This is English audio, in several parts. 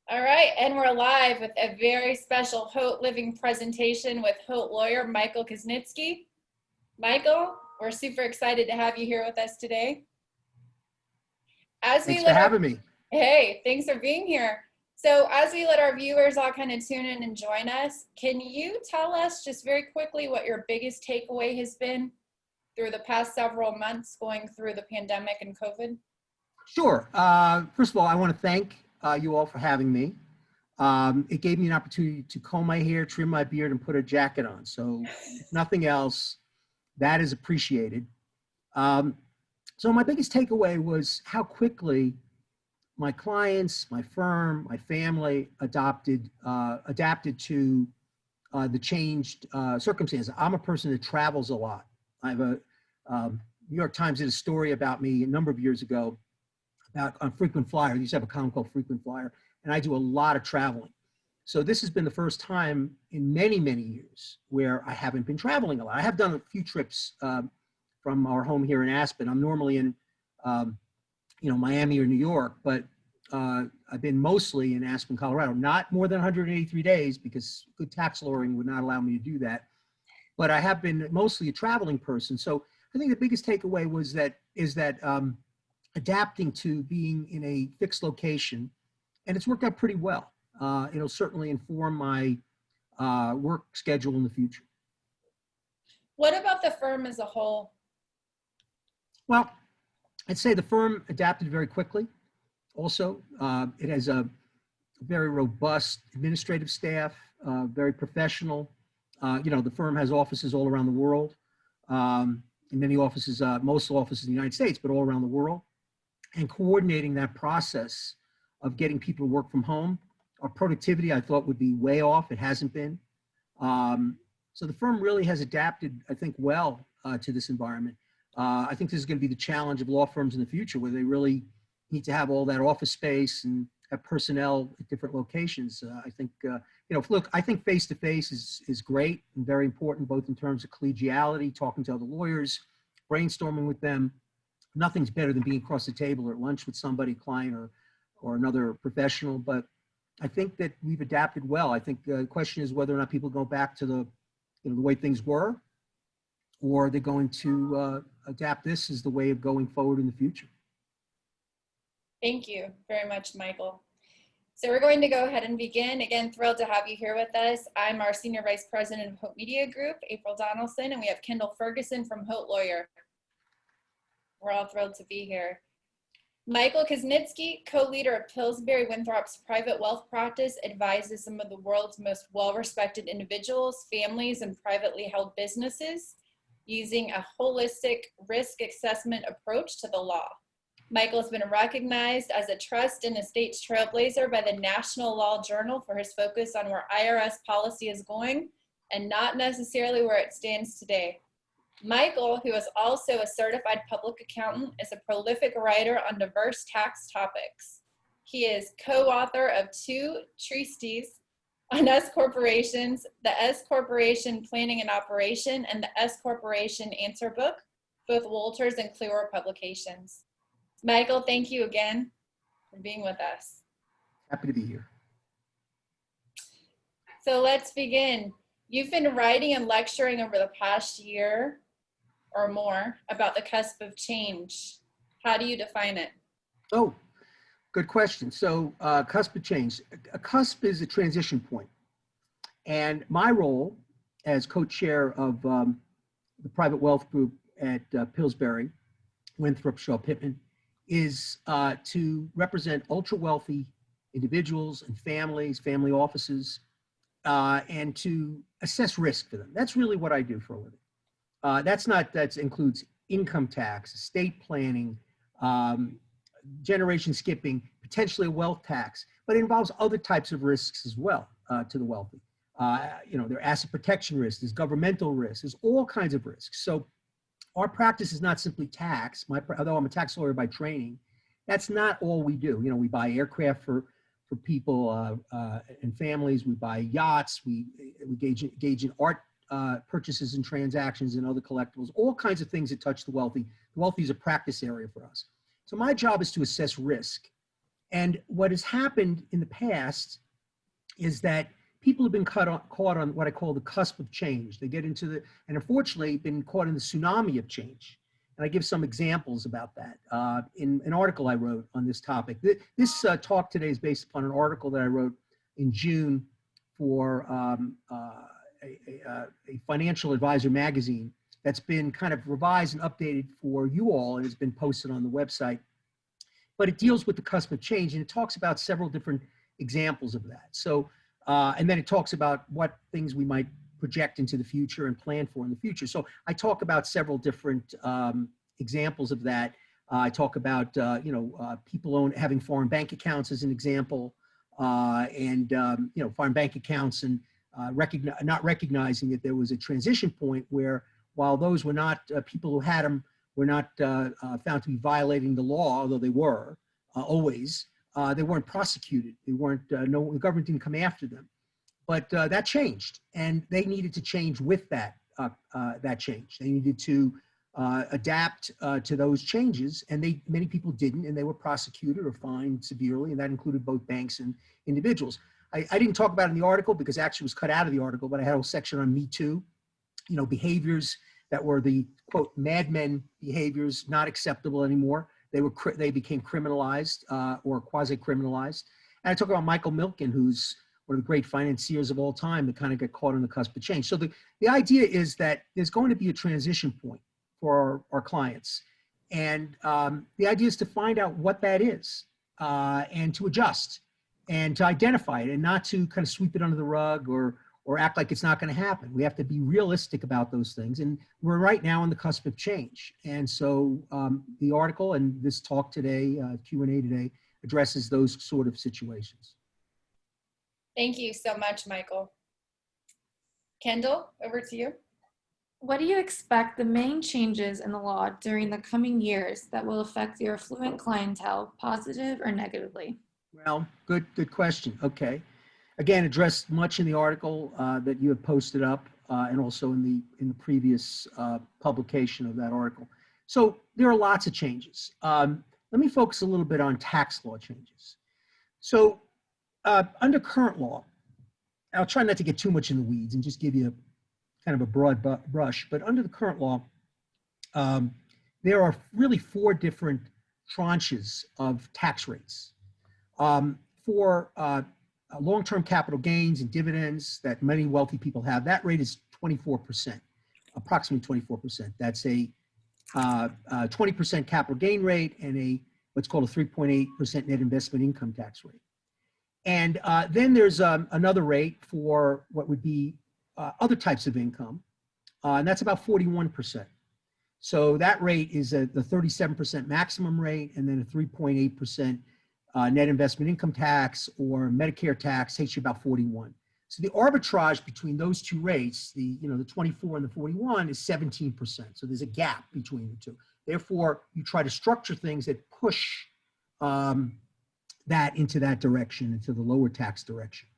All right, and we're live with a very special Haute Living presentation with Haute Lawyer Michael Kosnitzky. Michael, we're super excited to have you here with us today. Thanks for having me. Hey, thanks for being here. So as we let our viewers all kind of tune in and join us, can you tell us just very quickly what your biggest takeaway has been through the past several months going through the pandemic and COVID? Sure. First of all, I want to thank you all for having me. It gave me an opportunity to comb my hair, trim my beard, and put a jacket on. So if nothing else, that is appreciated. So my biggest takeaway was how quickly my clients, my firm, my family adapted to the changed circumstances. I'm a person that travels a lot. I have a New York Times did a story about me a number of years ago about a frequent flyer. They used to have a column called Frequent Flyer, and I do a lot of traveling. So this has been the first time in many, many years where I haven't been traveling a lot. I have done a few trips from our home here in Aspen. I'm normally in Miami or New York, but I've been mostly in Aspen, Colorado. Not more than 183 days because good tax lawyering would not allow me to do that. But I have been mostly a traveling person. So I think the biggest takeaway is that adapting to being in a fixed location, and it's worked out pretty well. It'll certainly inform my work schedule in the future. What about the firm as a whole? Well, I'd say the firm adapted very quickly. Also, it has a very robust administrative staff, very professional. The firm has offices all around the world, and many offices, most offices in the United States, but all around the world. And coordinating that process of getting people to work from home. Our productivity, I thought, would be way off. It hasn't been. So the firm really has adapted, I think, well to this environment. I think this is going to be the challenge of law firms in the future, where they really need to have all that office space and have personnel at different locations. I think, look, I think face-to-face is great and very important, both in terms of collegiality, talking to other lawyers, brainstorming with them. Nothing's better than being across the table or at lunch with somebody, client or another professional. But I think that we've adapted well. I think the question is whether or not people go back to the way things were, or they're going to adapt this as the way of going forward in the future. Thank you very much, Michael. So we're going to go ahead and begin. Again, thrilled to have you here with us. I'm our Senior Vice President of Haute Media Group, April Donelson, and we have Kendall Fergusson from Haute Lawyer. We're all thrilled to be here. Michael Kosnitzky, co-leader of Pillsbury Winthrop's private wealth practice, advises some of the world's most well-respected individuals, families, and privately held businesses using a holistic risk assessment approach to the law. Michael has been recognized as a trust and estates trailblazer by the National Law Journal for his focus on where IRS policy is going and not necessarily where it stands today. Michael, who is also a certified public accountant, is a prolific writer on diverse tax topics. He is co-author of 2 treatises on S corporations, the S Corporation Planning and Operation and the S Corporation Answer Book, both Walters and Clearwater publications. Michael, thank you again for being with us. Happy to be here. So let's begin. You've been writing and lecturing over the past year or more about the cusp of change. How do you define it? Oh, good question. So cusp of change. A cusp is a transition point. And my role as co-chair of the private wealth group at Pillsbury, Winthrop, Pittman, is to represent ultra-wealthy individuals and families, family offices, and to assess risk for them. That's really what I do for a living. That includes income tax, estate planning, generation skipping, potentially a wealth tax, but it involves other types of risks as well to the wealthy. There are asset protection risks, there's governmental risks, there's all kinds of risks. So our practice is not simply tax. Although I'm a tax lawyer by training, that's not all we do. We buy aircraft for people and families. We buy yachts. We engage in art purchases and transactions and other collectibles, all kinds of things that touch the wealthy. The wealthy is a practice area for us. So my job is to assess risk And what has happened in the past is that people have been caught on what I call the cusp of change. They get into the, and unfortunately been caught in the tsunami of change. And I give some examples about that in an article I wrote on this topic. This talk today is based upon an article that I wrote in June for a financial advisor magazine that's been kind of revised and updated for you all and has been posted on the website. But it deals with the cusp of change, and it talks about several different examples of that. So, and then it talks about what things we might project into the future and plan for in the future. So I talk about several different examples of that. I talk about, people having foreign bank accounts as an example, and foreign bank accounts, and not recognizing that there was a transition point where, while those were not people who had them were not found to be violating the law, although they were always, they weren't prosecuted. They weren't, the government didn't come after them. But that changed, and they needed to change with that change. They needed to adapt to those changes, and many people didn't, and they were prosecuted or fined severely, and that included both banks and individuals. I didn't talk about it in the article because it actually was cut out of the article, but I had a whole section on Me Too, behaviors that were the, quote, madmen behaviors, not acceptable anymore. They became criminalized or quasi-criminalized. And I talk about Michael Milken, who's one of the great financiers of all time, that kind of got caught on the cusp of change. So the idea is that there's going to be a transition point for our clients. And the idea is to find out what that is and to adjust and to identify it, and not to kind of sweep it under the rug or act like it's not going to happen. We have to be realistic about those things. And we're right now on the cusp of change. And so the article and this talk today, Q&A today, addresses those sort of situations. Thank you so much, Michael. Kendall, over to you. What do you expect the main changes in the law during the coming years that will affect your affluent clientele, positive or negatively? Well, good question. Okay. Again, addressed much in the article that you have posted up and also in the previous publication of that article. So there are lots of changes. Let me focus a little bit on tax law changes. So under current law, I'll try not to get too much in the weeds and just give you kind of a broad brush, but under the current law, there are really 4 different tranches of tax rates. For long-term capital gains and dividends that many wealthy people have, that rate is 24%, approximately 24%. That's a 20% capital gain rate and what's called a 3.8% net investment income tax rate. And then there's another rate for what would be other types of income, and that's about 41%. So that rate is the 37% maximum rate, and then a 3.8% net investment income tax or Medicare tax takes you about 41. So the arbitrage between those two rates, the 24 and the 41, is 17%. So there's a gap between the two. Therefore, you try to structure things that push that into that direction, into the lower tax direction.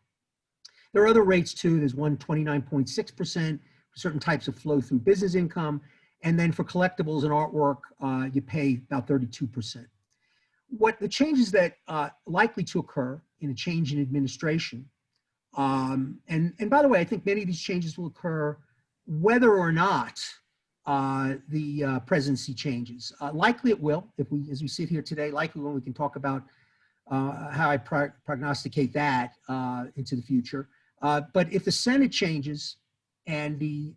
There are other rates too. There's one 29.6% for certain types of flow through business income. And then for collectibles and artwork, you pay about 32%. What the changes that likely to occur in a change in administration, and by the way, I think many of these changes will occur whether or not the presidency changes. Likely it will, as we sit here today, likely when we can talk about how I prognosticate that into the future. But if the Senate changes and the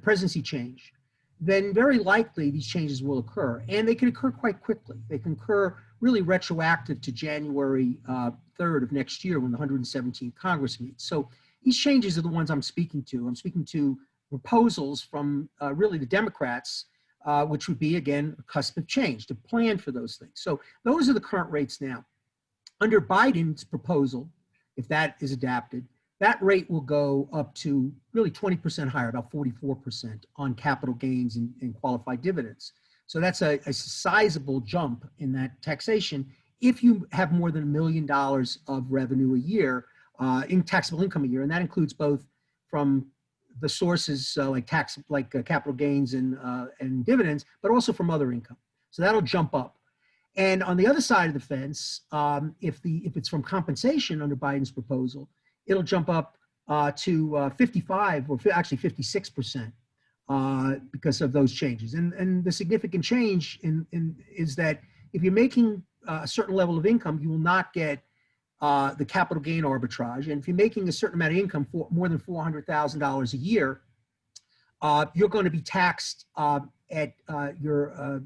presidency change, then very likely these changes will occur, and they can occur quite quickly. They can occur really retroactive to January 3rd of next year when the 117th Congress meets. So these changes are the ones I'm speaking to. I'm speaking to proposals from really the Democrats, which would be, again, a cusp of change, to plan for those things. So those are the current rates now. Under Biden's proposal, if that is adapted, that rate will go up to really 20% higher, about 44% on capital gains and qualified dividends. So that's a sizable jump in that taxation if you have more than $1 million of revenue a year in taxable income a year. And that includes both from the sources like capital gains and dividends, but also from other income. So that'll jump up. And on the other side of the fence, if it's from compensation under Biden's proposal, it'll jump up to 55 or actually 56% because of those changes. And the significant change is that if you're making a certain level of income, you will not get the capital gain arbitrage. And if you're making a certain amount of income for more than $400,000 a year, you're going to be taxed at your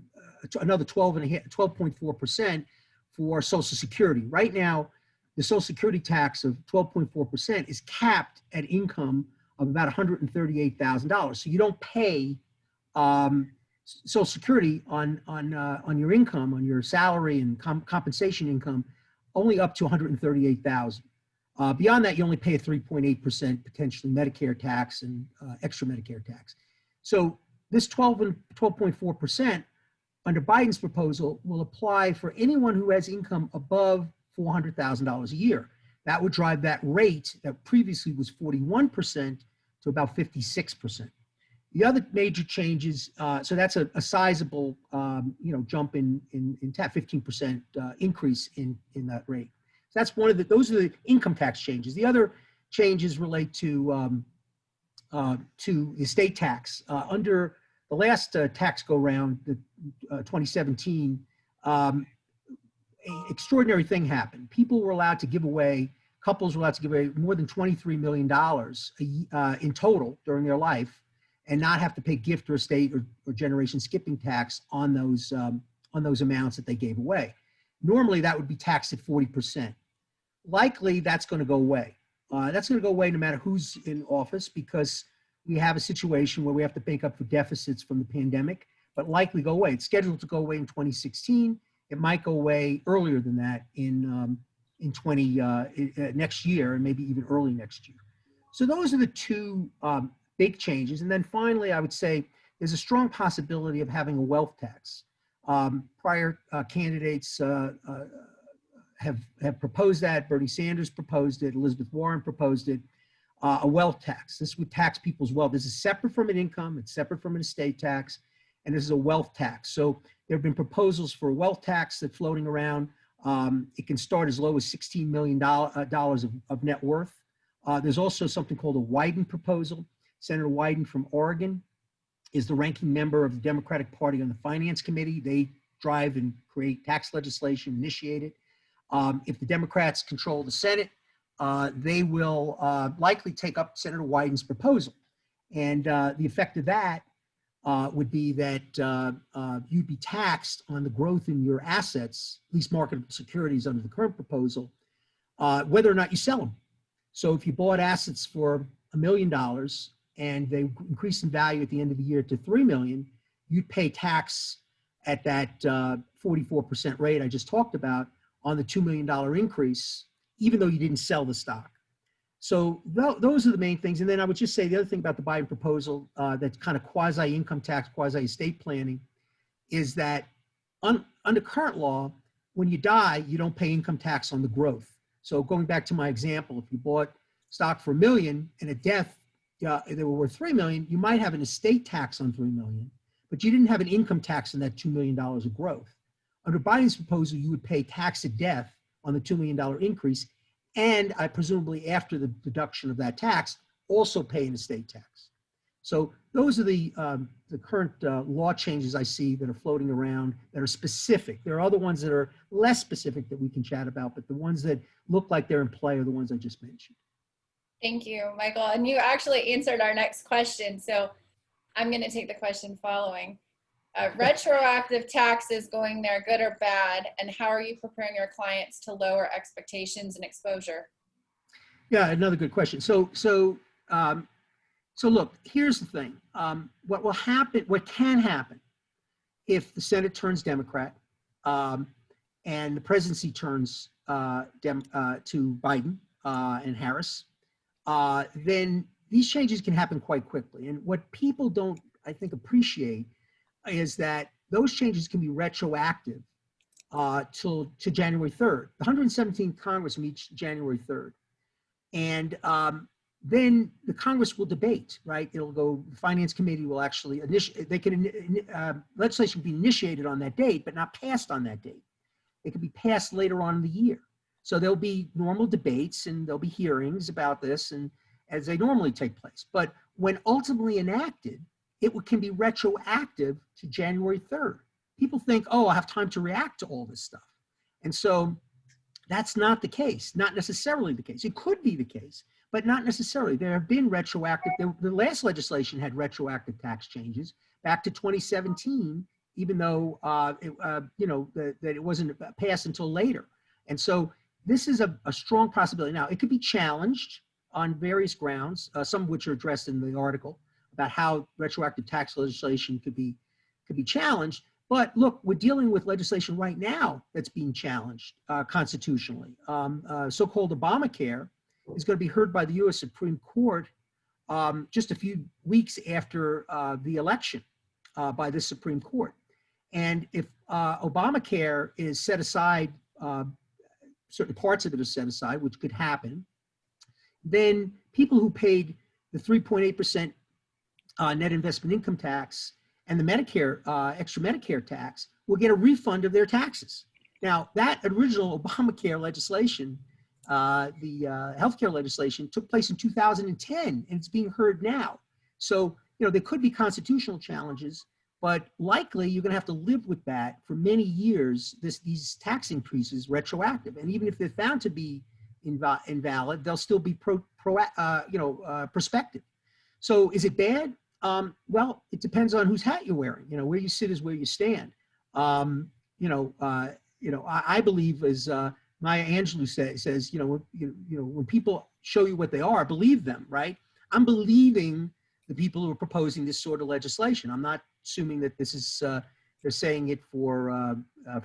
another 12.4% for Social Security. Right now, the Social Security tax of 12.4% is capped at income of about $138,000. So you don't pay Social Security on your income, on your salary and compensation income, only up to $138,000. Beyond that, you only pay a 3.8% potentially Medicare tax and extra Medicare tax. So this 12.4% under Biden's proposal will apply for anyone who has income above $400,000 a year. That would drive that rate that previously was 41% to about 56%. The other major changes, so that's a sizable, jump in 15% increase in that rate. So that's one of those are the income tax changes. The other changes relate to estate tax. Under the last tax go-round, the 2017, an extraordinary thing happened. People were allowed to give away, couples were allowed to give away more than $23 million in total during their life, and not have to pay gift or estate or generation skipping tax on those amounts that they gave away. Normally, that would be taxed at 40%. Likely, that's going to go away. That's going to go away no matter who's in office, because we have a situation where we have to make up for deficits from the pandemic, but likely go away. It's scheduled to go away in 2016. It might go away earlier than that in next year, and maybe even early next year. So those are the two big changes. And then finally, I would say there's a strong possibility of having a wealth tax. Prior candidates have proposed that. Bernie Sanders proposed it. Elizabeth Warren proposed it. A wealth tax. This would tax people's wealth. This is separate from an income. It's separate from an estate tax. And this is a wealth tax. So there have been proposals for a wealth tax that's floating around. It can start as low as $16 million of net worth. There's also something called a Wyden proposal. Senator Wyden from Oregon is the ranking member of the Democratic Party on the Finance Committee. They drive and create tax legislation, initiate it. If the Democrats control the Senate, they will likely take up Senator Wyden's proposal. And the effect of that would be that you'd be taxed on the growth in your assets, at least marketable securities under the current proposal, whether or not you sell them. So if you bought assets for $1 million and they increase in value at the end of the year to $3 million, you'd pay tax at that 44% rate I just talked about on the $2 million increase, even though you didn't sell the stock. So those are the main things. And then I would just say the other thing about the Biden proposal that's kind of quasi-income tax, quasi-estate planning, is that under current law, when you die, you don't pay income tax on the growth. So going back to my example, if you bought stock for $1 million and at death, they were worth $3 million, you might have an estate tax on $3 million, but you didn't have an income tax on that $2 million of growth. Under Biden's proposal, you would pay tax at death on the $2 million increase, and I presumably after the deduction of that tax, also pay an estate tax. So those are the current law changes I see that are floating around that are specific. There are other ones that are less specific that we can chat about, but the ones that look like they're in play are the ones I just mentioned. Thank you, Michael. And you actually answered our next question. So I'm going to take the question following. Retroactive taxes going there, good or bad? And how are you preparing your clients to lower expectations and exposure? Yeah, another good question. So look, here's the thing. What will happen, what can happen if the Senate turns Democrat and the presidency turns to Biden and Harris, then these changes can happen quite quickly. And what people don't, I think, appreciate is that those changes can be retroactive to January 3rd. The 117th Congress meets January 3rd. And then the Congress will debate, right? It'll go, the Finance Committee will actually initiate, legislation will be initiated on that date, but not passed on that date. it could be passed later on in the year. So there'll be normal debates and there'll be hearings about this, and as they normally take place. But when ultimately enacted, can be retroactive to January 3rd. People think, oh, I have time to react to all this stuff. And so that's not the case, not necessarily the case. It could be the case, but not necessarily. There have been retroactive, the last legislation had retroactive tax changes back to 2017, even though, that it wasn't passed until later. And so this is a strong possibility. Now, it could be challenged on various grounds, some of which are addressed in the article about how retroactive tax legislation could be challenged. But look, we're dealing with legislation right now that's being challenged constitutionally. So-called Obamacare is going to be heard by the U.S. Supreme Court just a few weeks after the election by the Supreme Court. And if Obamacare is set aside, certain parts of it are set aside, which could happen, then people who paid the 3.8% net investment income tax and the Medicare, extra Medicare tax will get a refund of their taxes. Now, that original Obamacare legislation, the healthcare legislation, took place in 2010, and it's being heard now. So, there could be constitutional challenges, but likely you're going to have to live with that for many years, these tax increases retroactive. And even if they're found to be invalid, they'll still be prospective. So is it bad? Well, it depends on whose hat you're wearing. Where you sit is where you stand. I believe, as Maya Angelou says, when people show you what they are, believe them, right? I'm believing the people who are proposing this sort of legislation. I'm not assuming that this is they're saying it for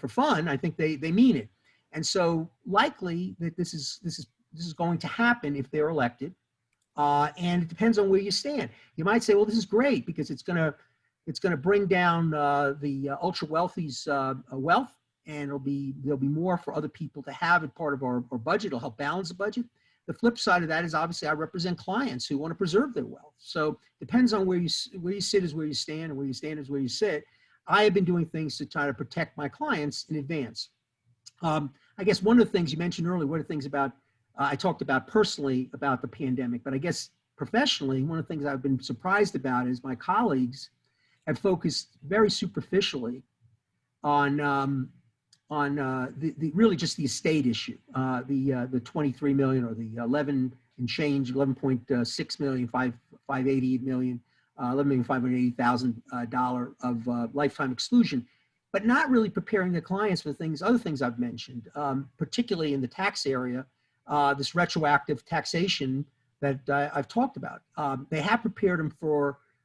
fun. I think they mean it, and so likely that this is going to happen if they're elected. And it depends on where you stand. You might say, well, this is great because it's going to bring down the ultra wealthy's wealth, and there'll be more for other people to have as part of our budget. It'll help balance the budget. The flip side of that is obviously I represent clients who want to preserve their wealth. So depends on where you sit is where you stand, and where you stand is where you sit. I have been doing things to try to protect my clients in advance. I guess one of the things you mentioned earlier, one of the things about I talked about personally about the pandemic, but I guess professionally, one of the things I've been surprised about is my colleagues have focused very superficially on really just the estate issue, the 23 million or the 11.6 million, 588 million, $11,580,000 of lifetime exclusion, but not really preparing the clients for other things I've mentioned, particularly in the tax area. This retroactive taxation that I've talked about. They have prepared them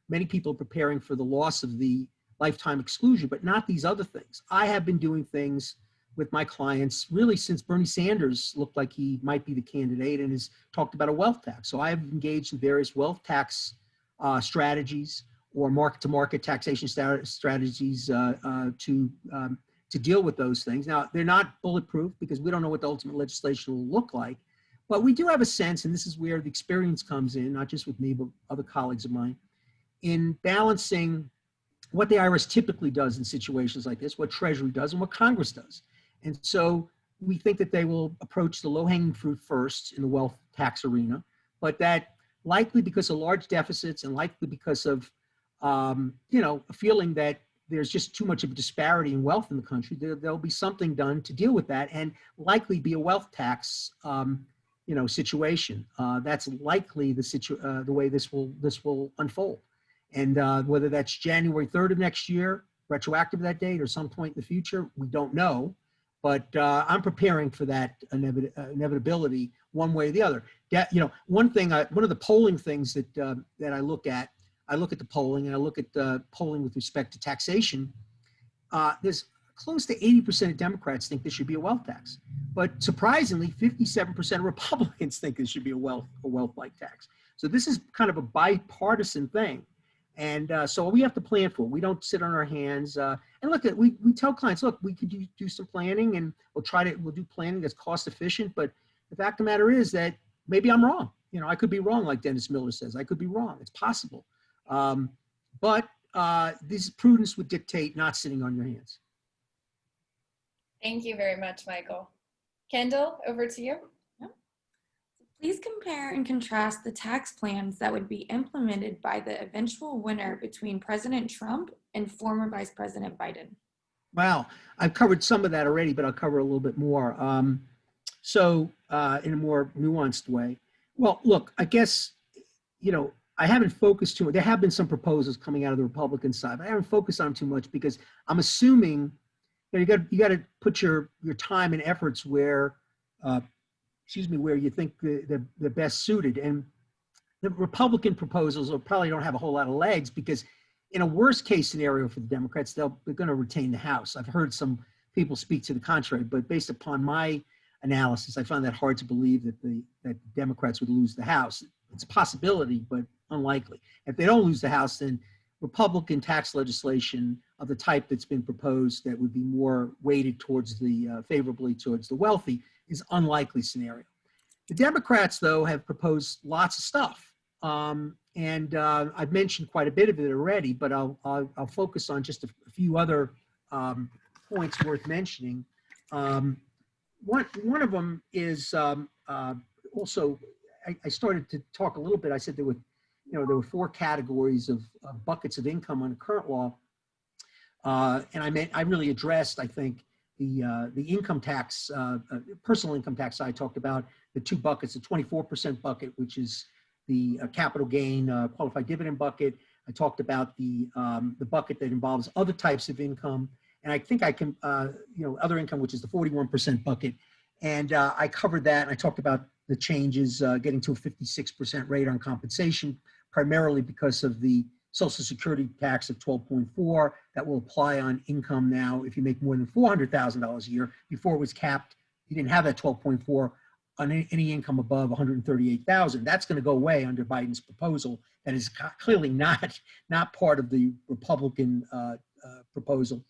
many people preparing for the loss of the lifetime exclusion, but not these other things. I have been doing things with my clients really since Bernie Sanders looked like he might be the candidate and has talked about a wealth tax. So I have engaged in various wealth tax strategies or market-to-market taxation strategies to deal with those things. Now, they're not bulletproof because we don't know what the ultimate legislation will look like, but we do have a sense, and this is where the experience comes in, not just with me, but other colleagues of mine, in balancing what the IRS typically does in situations like this, what Treasury does, and what Congress does. And so we think that they will approach the low-hanging fruit first in the wealth tax arena, but that likely because of large deficits and likely because of, a feeling that there's just too much of a disparity in wealth in the country, there'll be something done to deal with that, and likely be a wealth tax, situation. That's likely the way this will unfold, and whether that's January 3rd of next year, retroactive that date, or some point in the future, we don't know. But I'm preparing for that inevitability one way or the other. One of the polling things that I look at the polling, and I look at the polling with respect to taxation. There's close to 80% of Democrats think there should be a wealth tax, but surprisingly, 57% of Republicans think there should be a wealth-like tax. So this is kind of a bipartisan thing, and so we have to plan for it. We don't sit on our hands. And look, we tell clients, look, we could do some planning, and we'll do planning that's cost efficient. But the fact of the matter is that maybe I'm wrong. I could be wrong, like Dennis Miller says. I could be wrong. It's possible. But this prudence would dictate not sitting on your hands. Thank you very much, Michael. Kendall, over to you. Please compare and contrast the tax plans that would be implemented by the eventual winner between President Trump and former Vice President Biden. Wow, I've covered some of that already, but I'll cover a little bit more. In a more nuanced way. Well, look, I guess, I haven't focused too much. There have been some proposals coming out of the Republican side, but I haven't focused on them too much because I'm assuming you got to put your time and efforts where, where you think the best suited. And the Republican proposals probably don't have a whole lot of legs because in a worst case scenario for the Democrats, they're going to retain the House. I've heard some people speak to the contrary, but based upon my analysis, I find that hard to believe that the Democrats would lose the House. It's a possibility, but unlikely. If they don't lose the House, then Republican tax legislation of the type that's been proposed that would be more weighted towards favorably towards the wealthy is unlikely scenario. The Democrats, though, have proposed lots of stuff. I've mentioned quite a bit of it already, but I'll focus on just a few other points worth mentioning. One of them is also, I started to talk a little bit. I said there were 4 categories of buckets of income under current law, and I really addressed, I think, the income tax, personal income tax. I talked about the 2 buckets: the 24% bucket, which is the capital gain qualified dividend bucket. I talked about the bucket that involves other types of income. And I think I can, other income, which is the 41% bucket. And I covered that. And I talked about the changes getting to a 56% rate on compensation, primarily because of the Social Security tax of 12.4 that will apply on income now if you make more than $400,000 a year. Before it was capped, you didn't have that 12.4 on any income above 138,000. That's going to go away under Biden's proposal. That is clearly not part of the Republican proposal.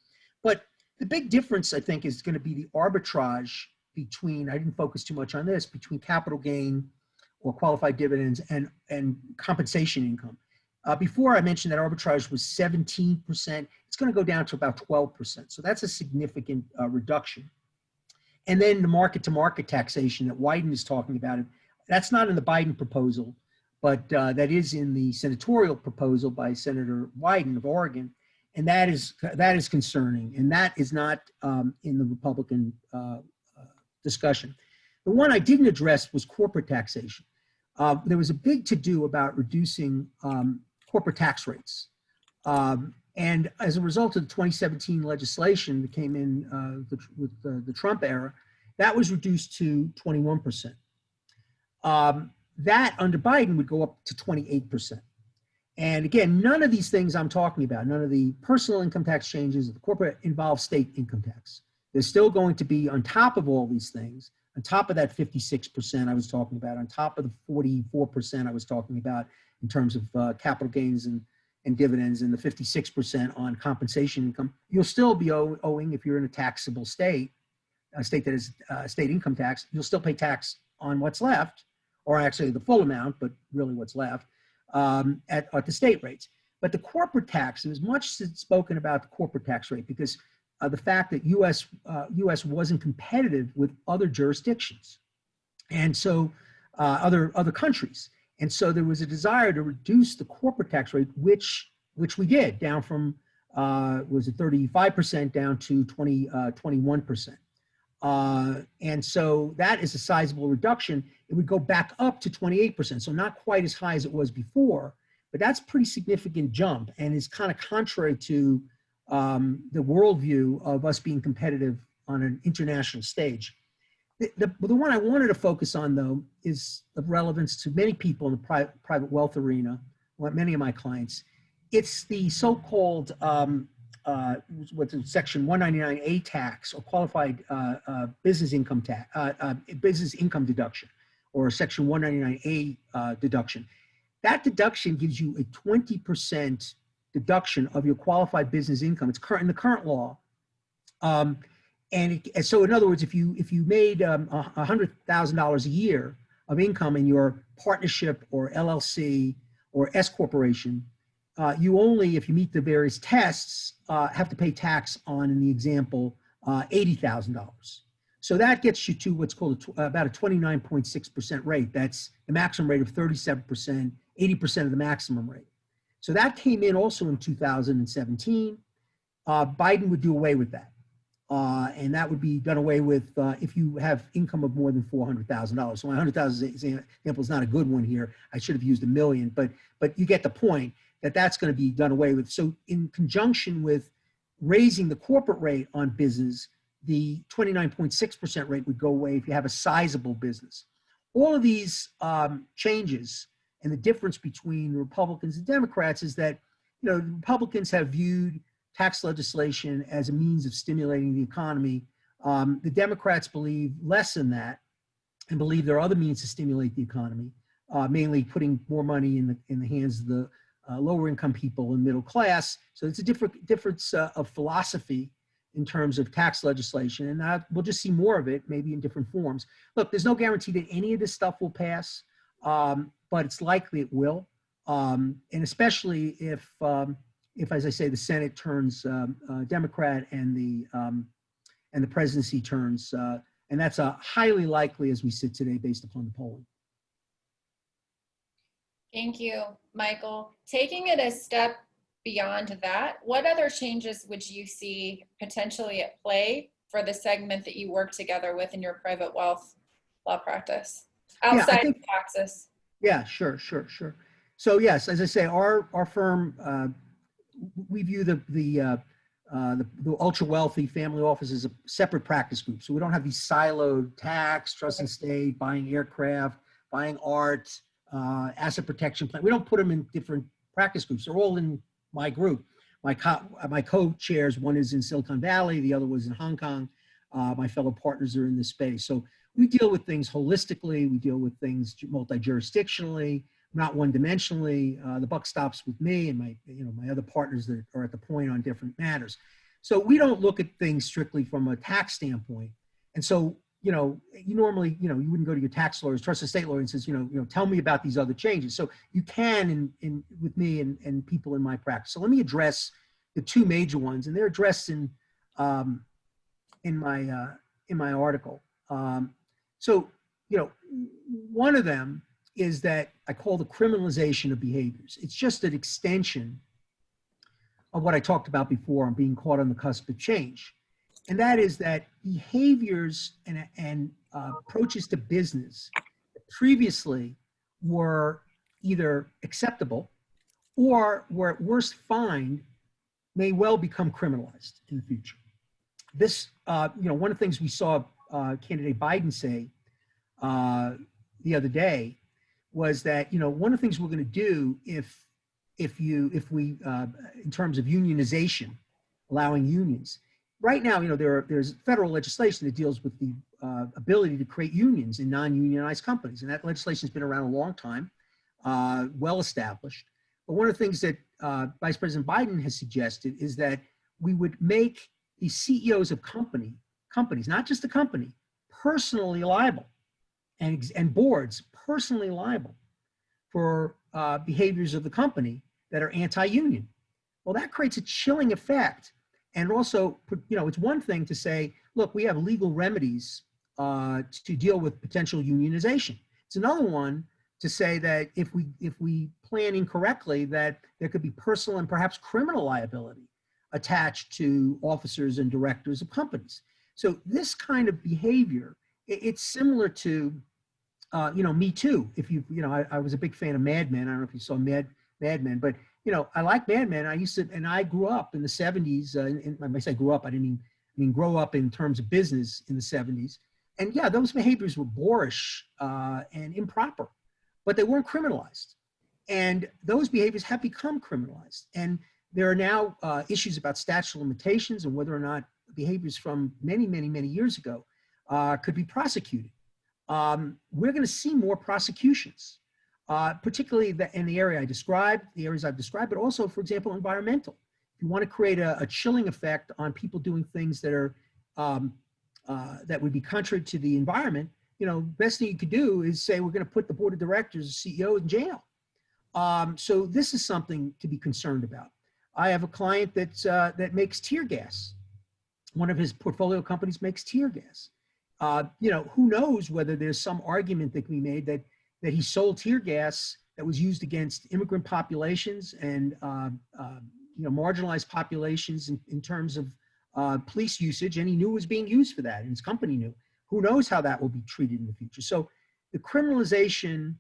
But the big difference, I think, is going to be the arbitrage between, I didn't focus too much on this, between capital gain or qualified dividends and compensation income. Before I mentioned that arbitrage was 17%, it's going to go down to about 12%. So that's a significant reduction. And then the market-to-market taxation that Wyden is talking about, that's not in the Biden proposal, but that is in the senatorial proposal by Senator Wyden of Oregon. And that is concerning, and that is not in the Republican discussion. The one I didn't address was corporate taxation. There was a big to-do about reducing corporate tax rates. And as a result of the 2017 legislation that came in with the Trump era, that was reduced to 21%. That under Biden would go up to 28%. And again, none of these things I'm talking about, none of the personal income tax changes, the corporate involve state income tax. There's still going to be, on top of all these things, on top of that 56% I was talking about, on top of the 44% I was talking about in terms of capital gains and dividends, and the 56% on compensation income, you'll still be owing, if you're in a taxable state, a state that is state income tax, you'll still pay tax on what's left, or actually the full amount, but really what's left, at the state rates. But the corporate tax, there's much spoken about the corporate tax rate because the fact that U.S. wasn't competitive with other jurisdictions, and so other countries. And so there was a desire to reduce the corporate tax rate, which we did, down from, was it 35% down to 21%. And so that is a sizable reduction. It would go back up to 28%. So not quite as high as it was before, but that's a pretty significant jump and is kind of contrary to the worldview of us being competitive on an international stage. The one I wanted to focus on, though, is of relevance to many people in the private wealth arena, many of my clients. It's the so-called what's in Section 199A tax, or qualified business income tax, business income deduction, or Section 199A deduction. That deduction gives you a 20% deduction of your qualified business income. It's in the current law. And so, in other words, if you made $100,000 a year of income in your partnership or LLC or S corporation, you only, if you meet the various tests, have to pay tax on, in the example, $80,000. So that gets you to what's called about a 29.6% rate. That's the maximum rate of 37%, 80% of the maximum rate. So that came in also in 2017. Biden would do away with that. And that would be done away with if you have income of more than $400,000. So my 100,000 example is not a good one here. I should have used $1 million, but you get the point that that's going to be done away with. So in conjunction with raising the corporate rate on business, the 29.6% rate would go away if you have a sizable business. All of these changes, and the difference between Republicans and Democrats is that, the Republicans have viewed tax legislation as a means of stimulating the economy. The Democrats believe less in that and believe there are other means to stimulate the economy, mainly putting more money in the hands of the lower income people and middle class. So it's a difference of philosophy in terms of tax legislation. And we'll just see more of it, maybe in different forms. Look, there's no guarantee that any of this stuff will pass, but it's likely it will. And especially if, as I say, the Senate turns Democrat and the presidency turns, and that's highly likely as we sit today based upon the polling. Thank you, Michael. Taking it a step beyond that, what other changes would you see potentially at play for the segment that you work together with in your private wealth law practice outside of taxes? Yeah, sure. So yes, as I say, our firm, we view the ultra wealthy family office as a separate practice group. So we don't have these siloed tax, trust and estate, buying aircraft, buying art, asset protection plan. We don't put them in different practice groups. They're all in my group. My co-chairs, one is in Silicon Valley, the other was in Hong Kong. My fellow partners are in this space. So we deal with things holistically. We deal with things multi-jurisdictionally, not one-dimensionally. The buck stops with me and my other partners that are at the point on different matters. So we don't look at things strictly from a tax standpoint. And so, you normally, you wouldn't go to your tax lawyers, trust estate lawyer and says, tell me about these other changes. So you can with me and people in my practice. So let me address the two major ones, and they're addressed in my article. So, one of them is that I call the criminalization of behaviors. It's just an extension of what I talked about before on being caught on the cusp of change. And that is that behaviors and approaches to business that previously were either acceptable or were at worst fined may well become criminalized in the future. This, one of the things we saw candidate Biden say the other day was that, one of the things we're going to do if we in terms of unionization, allowing unions. Right now, there's federal legislation that deals with the ability to create unions in non-unionized companies. And that legislation has been around a long time, well established. But one of the things that Vice President Biden has suggested is that we would make the CEOs of companies, not just the company, personally liable, and boards personally liable for behaviors of the company that are anti-union. Well, that creates a chilling effect. And also, it's one thing to say, look, we have legal remedies to deal with potential unionization. It's another one to say that if we plan incorrectly, that there could be personal and perhaps criminal liability attached to officers and directors of companies. So this kind of behavior, it's similar to, Me Too. If I was a big fan of Mad Men. I don't know if you saw Mad Men, but I like Mad Men. I grew up in the 70s. And when I say grew up, I didn't mean grow up in terms of business in the 70s. And yeah, those behaviors were boorish and improper, but they weren't criminalized. And those behaviors have become criminalized. And there are now issues about statute of limitations and whether or not behaviors from many, many, many years ago could be prosecuted. We're going to see more prosecutions, particularly in the areas I've described, but also, for example, environmental. If you want to create a chilling effect on people doing things that are that would be contrary to the environment, best thing you could do is say we're going to put the board of directors, the CEO, in jail. So this is something to be concerned about. I have a client that makes tear gas, one of his portfolio companies makes tear gas. Who knows whether there's some argument that can be made that he sold tear gas that was used against immigrant populations and marginalized populations in terms of police usage, and he knew it was being used for that, and his company knew. Who knows how that will be treated in the future? So the criminalization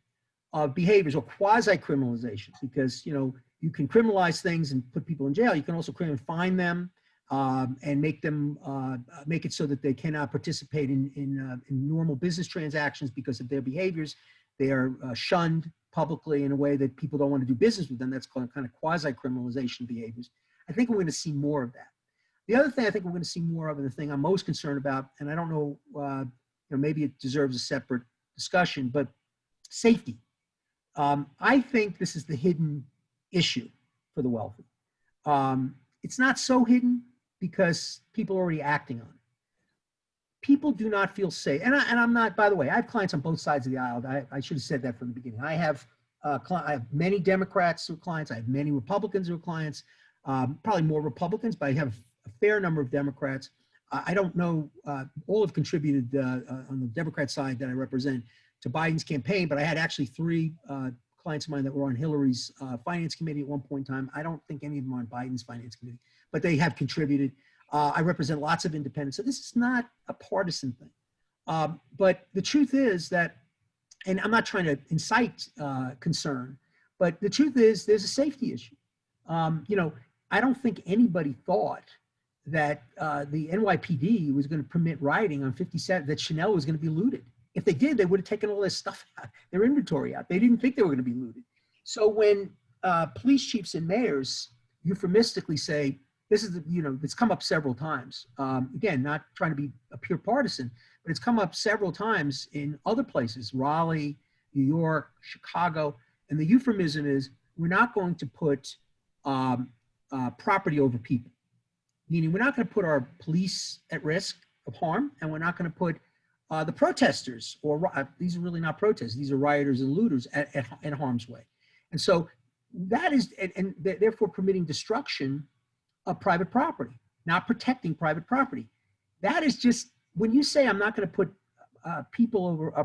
of behaviors, or quasi-criminalization, because you can criminalize things and put people in jail. You can also fine them and make it so that they cannot participate in normal business transactions because of their behaviors. They are shunned publicly in a way that people don't want to do business with them. That's called kind of quasi-criminalization behaviors. I think we're going to see more of that. The other thing I think we're going to see more of, and the thing I'm most concerned about, and I don't know, maybe it deserves a separate discussion, but safety. I think this is the hidden issue for the wealthy. It's not so hidden because people are already acting on it. People do not feel safe. And I'm not, by the way, I have clients on both sides of the aisle. I should have said that from the beginning. I have many Democrats who are clients. I have many Republicans who are clients, probably more Republicans, but I have a fair number of Democrats. I don't know, all have contributed on the Democrat side that I represent to Biden's campaign, but I had actually 3 clients of mine that were on Hillary's finance committee at one point in time. I don't think any of them are on Biden's finance committee, but they have contributed. I represent lots of independents. So this is not a partisan thing. But the truth is that, and I'm not trying to incite concern, but the truth is there's a safety issue. I don't think anybody thought that the NYPD was going to permit rioting on 57, that Chanel was going to be looted. If they did, they would have taken all their stuff out, their inventory out. They didn't think they were going to be looted. So when police chiefs and mayors euphemistically say, this is, it's come up several times. Again, not trying to be a pure partisan, but it's come up several times in other places, Raleigh, New York, Chicago. And the euphemism is, we're not going to put property over people. Meaning we're not going to put our police at risk of harm, and we're not going to put the protesters, or these are really not protesters, these are rioters and looters in harm's way. And so that is, and therefore permitting destruction of private property, not protecting private property. That is just, when you say I'm not going to put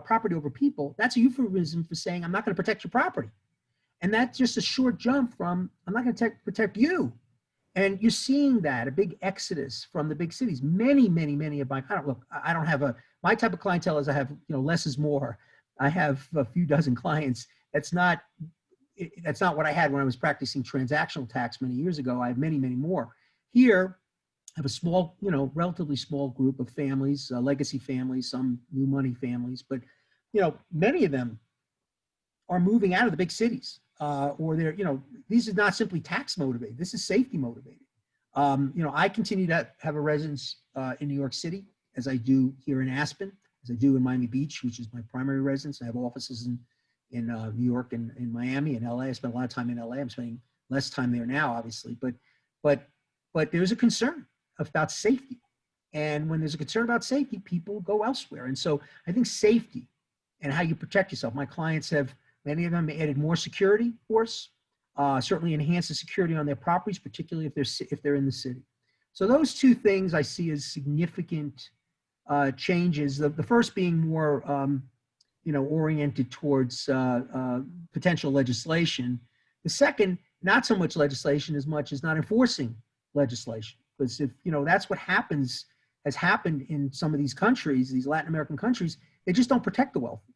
property over people, that's a euphemism for saying I'm not going to protect your property. And that's just a short jump from I'm not going to protect you. And you're seeing that, a big exodus from the big cities. Many of my, I don't have my type of clientele is I have, less is more. I have a few dozen clients. That's not what I had when I was practicing transactional tax many years ago. I have many more. Here, I have a small, relatively small group of families, legacy families, some new money families, but, many of them are moving out of the big cities. Or they're, these are not simply tax motivated. This is safety motivated. I continue to have a residence in New York City, as I do here in Aspen, as I do in Miami Beach, which is my primary residence. I have offices in New York and in Miami and LA. I spent a lot of time in LA. I'm spending less time there now, obviously. But there's a concern about safety. And when there's a concern about safety, people go elsewhere. And so I think safety and how you protect yourself. My clients have, many of them added more security force, certainly enhance the security on their properties, particularly if they're in the city. So those 2 things I see as significant changes. The first being more, oriented towards potential legislation. The second, not so much legislation as much as not enforcing legislation. Because if, that's what has happened in some of these countries, these Latin American countries, they just don't protect the wealthy.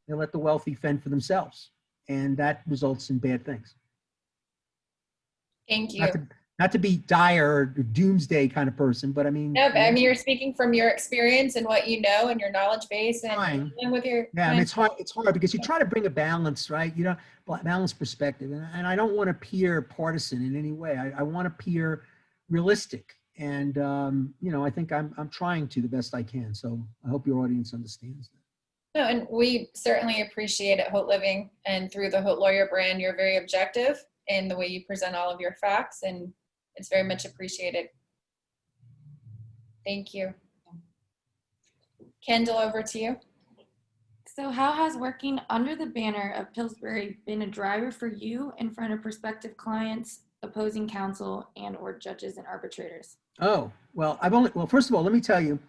They let the wealthy fend for themselves, and that results in bad things. Thank you. Not to be dire or doomsday kind of person, but I mean. No, but I mean, you're speaking from your experience and what you know and your knowledge base, and with your. Yeah, I mean, it's hard because you try to bring a balance, right? Balanced perspective, and I don't want to appear partisan in any way. I want to appear realistic, and I think I'm trying to the best I can. So I hope your audience understands that. No, and we certainly appreciate at Haute Living and through the Haute Lawyer brand, you're very objective in the way you present all of your facts, and it's very much appreciated. Thank you. Kendall, over to you. So how has working under the banner of Pillsbury been a driver for you in front of prospective clients opposing counsel, and or judges and arbitrators? Oh, well, well, first of all, let me tell you,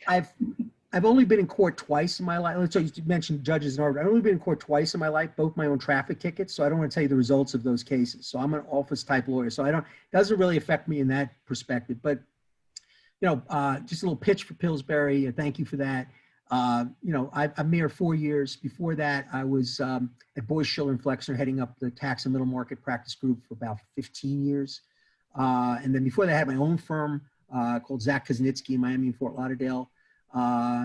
I've only been in court twice in my life. Let's say you mentioned judges and arbitrators. I've only been in court twice in my life, both my own traffic tickets. So I don't want to tell you the results of those cases. So I'm an office type lawyer. So it doesn't really affect me in that perspective. But, just a little pitch for Pillsbury. Thank you for that. I'm here 4 years. Before that, I was at Boyce, Schiller and Flexner, heading up the tax and middle market practice group for about 15 years. And then before that, I had my own firm called Zach Kosnitzky in Miami and Fort Lauderdale.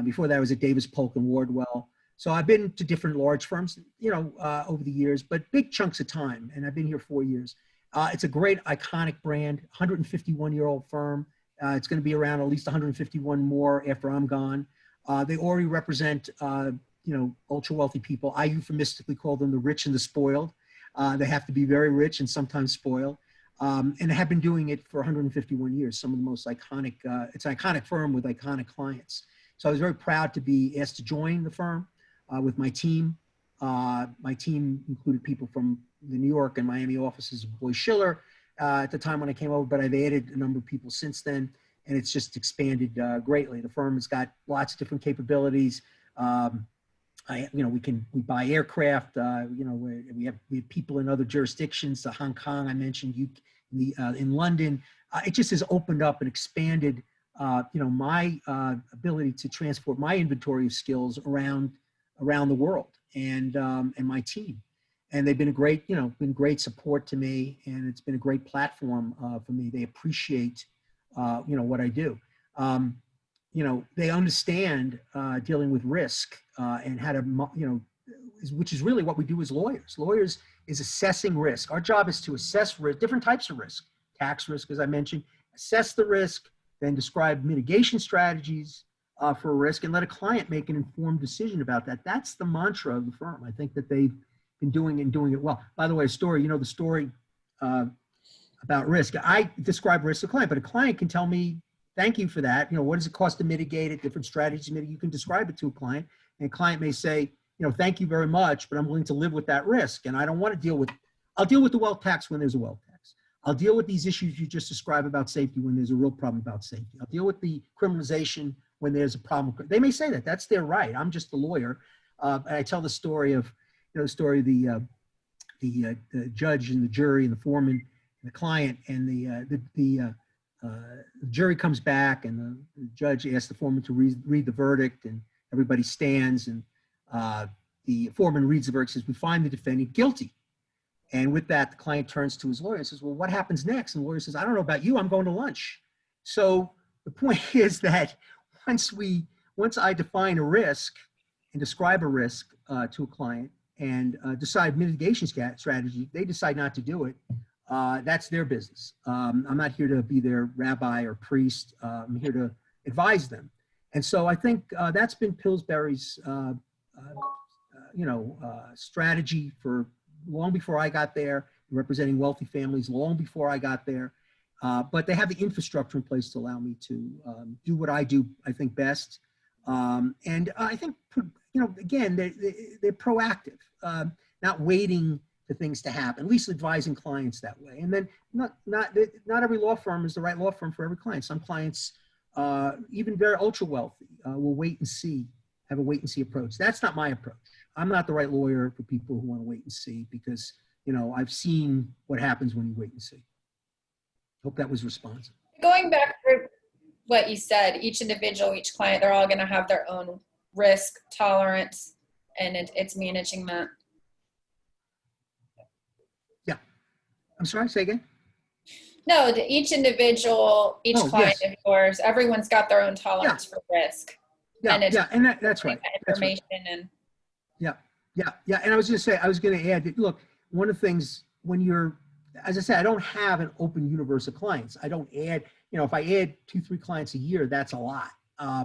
Before that, I was at Davis Polk and Wardwell. So I've been to different large firms, over the years, but big chunks of time. And I've been here 4 years. It's a great, iconic brand, 151-year-old firm. It's going to be around at least 151 more after I'm gone. They already represent, ultra wealthy people. I euphemistically call them the rich and the spoiled. They have to be very rich and sometimes spoiled. And have been doing it for 151 years. Some of the most iconic, it's an iconic firm with iconic clients. So I was very proud to be asked to join the firm with my team. My team included people from the New York and Miami offices of Boyce Schiller at the time when I came over, but I've added a number of people since then, and it's just expanded greatly. The firm has got lots of different capabilities. We buy aircraft. We have people in other jurisdictions. Hong Kong, I mentioned, in London. It just has opened up and expanded, my ability to transport my inventory of skills around the world, and my team. And they've been great support to me, and it's been a great platform for me. They appreciate, what I do. They understand dealing with risk and how to, which is really what we do as lawyers. Lawyers is assessing risk. Our job is to assess risk, different types of risk, tax risk, as I mentioned, assess the risk, then describe mitigation strategies for risk, and let a client make an informed decision about that. That's the mantra of the firm. I think that they've been doing it well. By the way, the story about risk. I describe risk to a client, but a client can tell me, thank you for that. What does it cost to mitigate it? Different strategies. You can describe it to a client, and a client may say, thank you very much, but I'm willing to live with that risk. And I don't want to I'll deal with the wealth tax when there's a wealth tax. I'll deal with these issues you just described about safety when there's a real problem about safety. I'll deal with the criminalization when there's a problem. They may say that. That's their right. I'm just the lawyer. And I tell the story of, the judge and the jury and the foreman and the client, and the jury comes back, and the judge asks the foreman to read the verdict, and everybody stands, and the foreman reads the verdict, says, "We find the defendant guilty." And with that, the client turns to his lawyer and says, "Well, what happens next?" And the lawyer says, "I don't know about you, I'm going to lunch." So the point is that once I define a risk and describe a risk to a client and decide mitigation strategy, they decide not to do it. That's their business. I'm not here to be their rabbi or priest. I'm here to advise them. And so I think that's been Pillsbury's, strategy for long before I got there, representing wealthy families long before I got there. But they have the infrastructure in place to allow me to do what I do, I think, best. And I think, again, they're proactive, not waiting for things to happen, at least advising clients that way. And then not every law firm is the right law firm for every client. Some clients, even very ultra wealthy, will wait and see, have a wait and see approach. That's not my approach. I'm not the right lawyer for people who want to wait and see, because, I've seen what happens when you wait and see. Hope that was responsive. Going back to what you said, each individual, each client, they're all going to have their own risk tolerance, and it's managing that. Yeah. I'm sorry, say again? No, each individual, each client yes. of yours, everyone's got their own tolerance for risk. Yeah, and that's right. That information and Yeah. And I was going to add that, look, one of the things when you're, as I said, I don't have an open universe of clients. I don't add, if I add 2-3 clients a year, that's a lot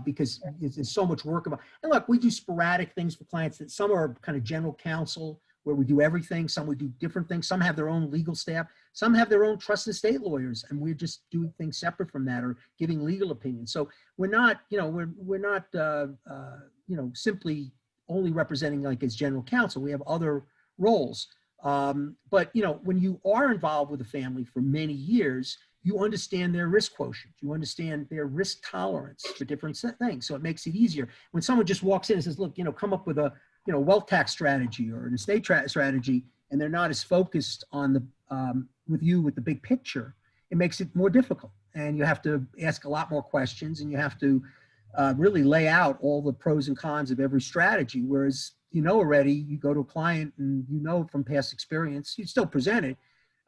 because it's so much work about. And look, we do sporadic things for clients that some are kind of general counsel where we do everything. Some we do different things. Some have their own legal staff. Some have their own trust and estate lawyers, and we're just doing things separate from that or giving legal opinions. So we're not, we're not, simply only representing like as general counsel. We have other roles. But, you know, when you are involved with a family for many years, you understand their risk quotient. You understand their risk tolerance for different things. So it makes it easier. When someone just walks in and says, look, you know, come up with a, you know, wealth tax strategy or an estate strategy, and they're not as focused on the, with you with the big picture, it makes it more difficult. And you have to ask a lot more questions, and you have to really lay out all the pros and cons of every strategy. Whereas, you know, already you go to a client and you know from past experience, you still present it,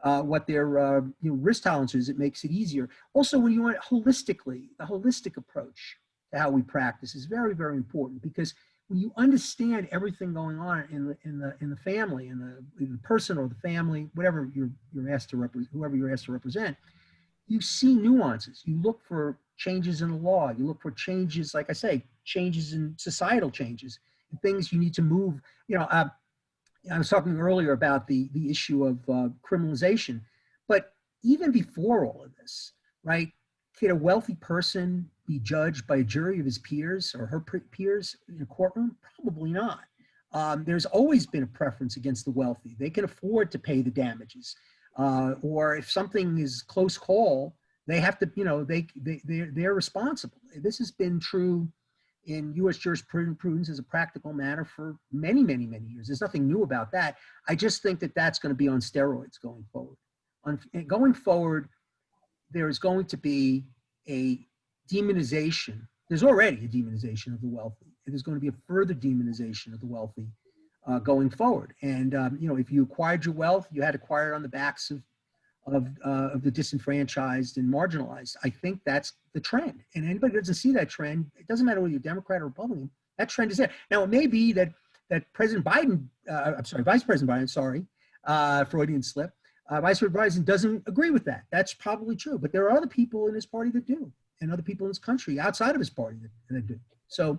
what their you know, risk tolerance is. It makes it easier. Also, when you want holistically, the holistic approach to how we practice is very, very important, because when you understand everything going on in the family, in the person or the family, whatever you're asked to represent, whoever you're asked to represent, you see nuances. You look for changes in the law. You look for changes, like I say, changes in societal changes, and things you need to move. You know, I was talking earlier about the issue of criminalization, but even before all of this, right? Can a wealthy person be judged by a jury of his peers or her peers in a courtroom? Probably not. There's always been a preference against the wealthy. They can afford to pay the damages. Or if something is close call, they have to, you know, they're responsible. This has been true in U.S. jurisprudence as a practical matter for many, many, many years. There's nothing new about that. I just think that that's going to be on steroids going forward. Going forward, there is going to be a demonization. There's already a demonization of the wealthy, and there's going to be a further demonization of the wealthy going forward. And you know, if you acquired your wealth, you had acquired on the backs of the disenfranchised and marginalized. I think that's the trend. And anybody that doesn't see that trend, it doesn't matter whether you're Democrat or Republican, that trend is there. Now, it may be that President Biden, I'm sorry, Vice President Biden, sorry, Freudian slip, Vice President Biden doesn't agree with that. That's probably true. But there are other people in his party that do, and other people in this country outside of his party that do. So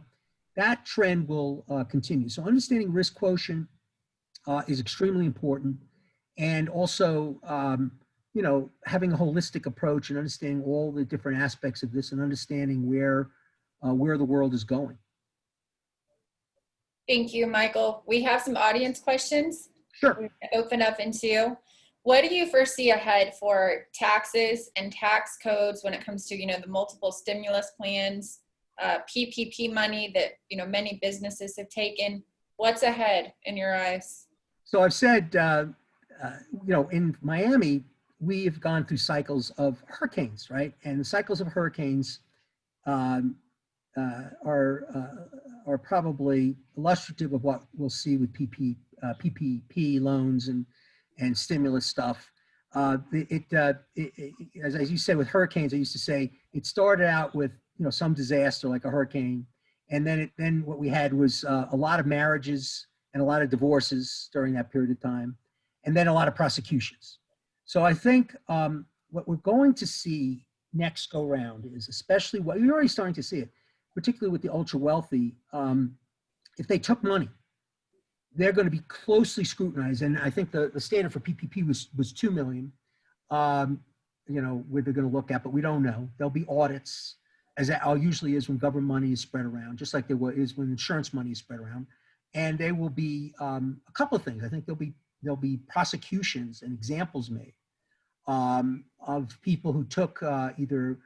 that trend will continue. So understanding risk quotient is extremely important. And also, you know, having a holistic approach and understanding all the different aspects of this and understanding where the world is going. Thank you, Michael. We have some audience questions. Sure. We're gonna open up into, what do you foresee ahead for taxes and tax codes when it comes to, you know, the multiple stimulus plans, PPP money that, you know, many businesses have taken? What's ahead in your eyes? So I've said, you know, in Miami, we've gone through cycles of hurricanes, right? And the cycles of hurricanes are probably illustrative of what we'll see with PPP loans and stimulus stuff. As you said, with hurricanes, I used to say it started out with, you know, some disaster like a hurricane, and then what we had was a lot of marriages and a lot of divorces during that period of time, and then a lot of prosecutions. So I think what we're going to see next go round is, especially what you're already starting to see it, particularly with the ultra wealthy, if they took money, they're going to be closely scrutinized. And I think the standard for PPP was 2 million, you know, where they're going to look at, but we don't know. There'll be audits, as that usually is when government money is spread around, just like there is when insurance money is spread around. And there will be a couple of things. I think there'll be prosecutions and examples made of people who took either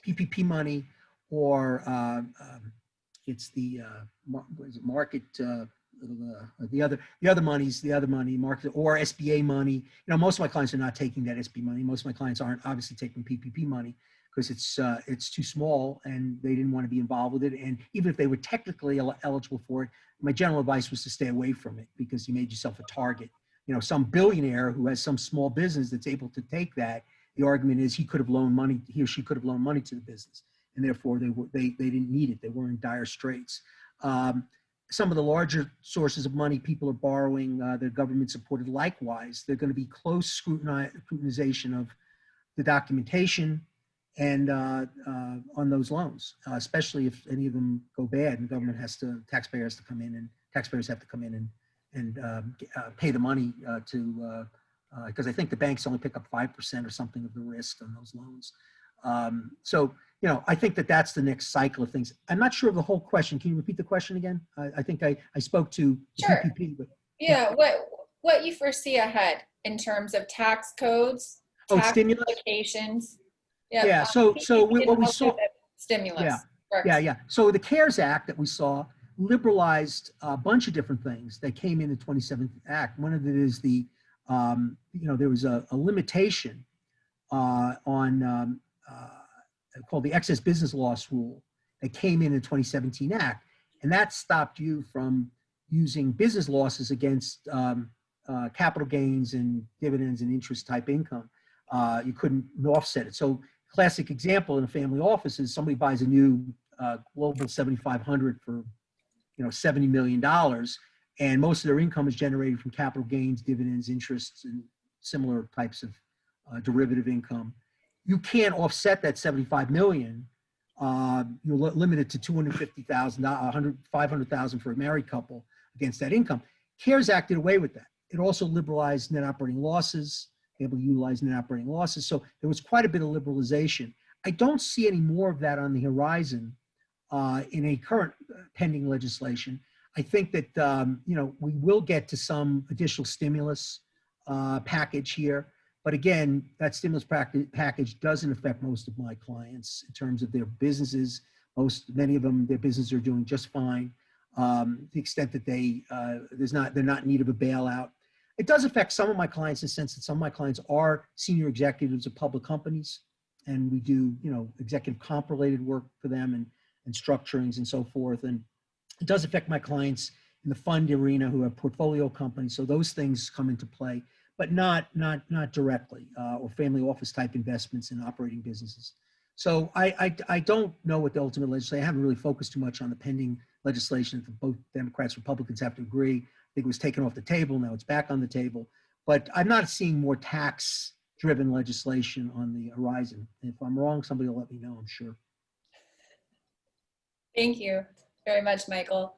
PPP money or it's the market, the other money, market, or SBA money. You know, most of my clients are not taking that SBA money. Most of my clients aren't obviously taking PPP money because it's too small and they didn't want to be involved with it. And even if they were technically eligible for it, my general advice was to stay away from it because you made yourself a target. You know, some billionaire who has some small business that's able to take that, the argument is he or she could have loaned money to the business, and therefore they didn't need it. They were in dire straits. Some of the larger sources of money people are borrowing, the government supported likewise. They're going to be close scrutinization of the documentation and on those loans, especially if any of them go bad and the government taxpayers have to come in and pay the money because I think the banks only pick up 5% or something of the risk on those loans. So, you know, I think that that's the next cycle of things. I'm not sure of the whole question. Can you repeat the question again? I think I spoke to the Sure. PPP, but Yeah, what you foresee ahead in terms of tax codes, oh, tax stimulus. implications. Yep. Yeah. What we saw. Stimulus. Yeah. So the CARES Act that we saw liberalized a bunch of different things that came in the 27th Act. One of it is the, you know, there was a limitation on called the excess business loss rule that came in the 2017 Act, and that stopped you from using business losses against capital gains and dividends and interest type income. You couldn't offset it. So classic example in a family office is somebody buys a new Global 7500 for, you know, $70 million, and most of their income is generated from capital gains, dividends, interests, and similar types of derivative income. You can't offset that 75 million. You're limited to 250,000, 500,000 for a married couple against that income. CARES Act did away with that. It also liberalized net operating losses, able to utilize net operating losses. So there was quite a bit of liberalization. I don't see any more of that on the horizon in a current pending legislation. I think that, you know, we will get to some additional stimulus package here. But again, that stimulus package doesn't affect most of my clients in terms of their businesses. Many of them, their businesses are doing just fine. To the extent that they're not in need of a bailout. It does affect some of my clients in the sense that some of my clients are senior executives of public companies, and we do, you know, executive comp related work for them and structurings and so forth. And it does affect my clients in the fund arena who have portfolio companies. So those things come into play, but not directly, or family office type investments in operating businesses. So I don't know what the ultimate legislation. I haven't really focused too much on the pending legislation that both Democrats and Republicans have to agree. I think it was taken off the table. Now it's back on the table. But I'm not seeing more tax-driven legislation on the horizon. And if I'm wrong, somebody will let me know, I'm sure. Thank you very much, Michael.